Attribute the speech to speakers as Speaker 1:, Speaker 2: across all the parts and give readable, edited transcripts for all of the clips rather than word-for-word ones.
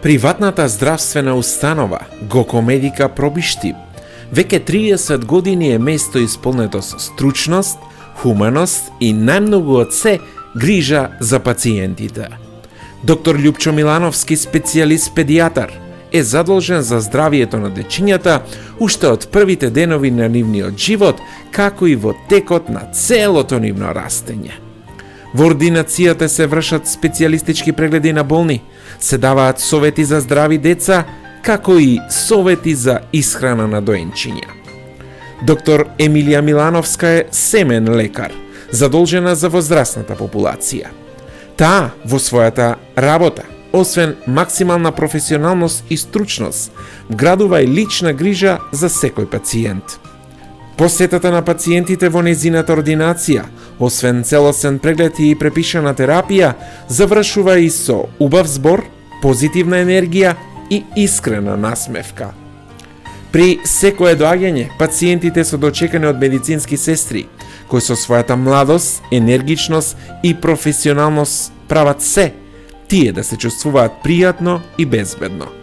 Speaker 1: Приватната здравствена установа Гокомедика Пробишти веќе 30 години е место исполнето со стручност, хуманост и најмногу од се грижа за пациентите. Доктор Љупчо Милановски, специјалист педијатар, е задолжен за здравието на дечињата уште од првите денови на нивниот живот, како и во текот на целото нивно растење. Во ординацијата се вршат специјалистички прегледи на болни, се даваат совети за здрави деца, како и совети за исхрана на доенчиња. Доктор Емилија Милановска е семен лекар, задолжена за возрастната популација. Таа во својата работа, освен максимална професионалност и стручност, вградува и лична грижа за секој пациент. Посетата на пациентите во незината ординација, освен целосен преглед и препишана терапија, завршува и со убав збор, позитивна енергија и искрена насмевка. При секое доаѓање, пациентите се дочекани од медицински сестри, кои со својата младост, енергичност и професионалност прават се тие да се чувствуваат пријатно и безбедно.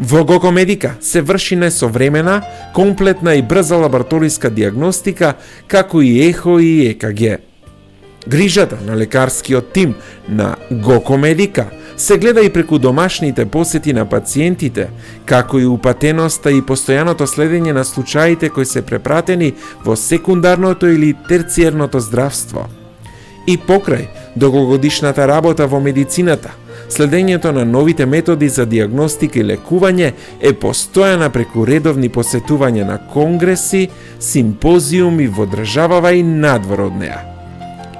Speaker 1: Во Гокомедика се врши несовремена, комплетна и брза лабораториска диагностика, како и ехо и ЕКГ. Грижата на лекарскиот тим на Гокомедика се гледа и преку домашните посети на пациентите, како и упатеноста и постојаното следење на случаите кои се препратени во секундарното или терциерното здравство. И покрај долгогодишната работа во медицината, следењето на новите методи за диагностика и лекување е постојана преку редовни посетувања на конгреси, симпозиуми во државава и надвор од неа.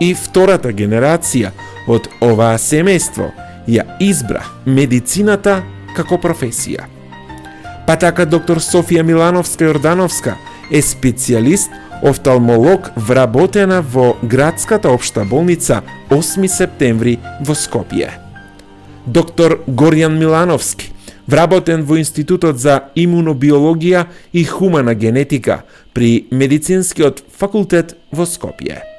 Speaker 1: И втората генерација од оваа семејство ја избра медицината како професија. Па така доктор Софија Милановска Јордановска е специјалист офталмолог вработена во градската општа болница 8 септември во Скопје. Доктор Горјан Милановски, вработен во Институтот за имунобиологија и хумана генетика при Медицинскиот факултет во Скопје.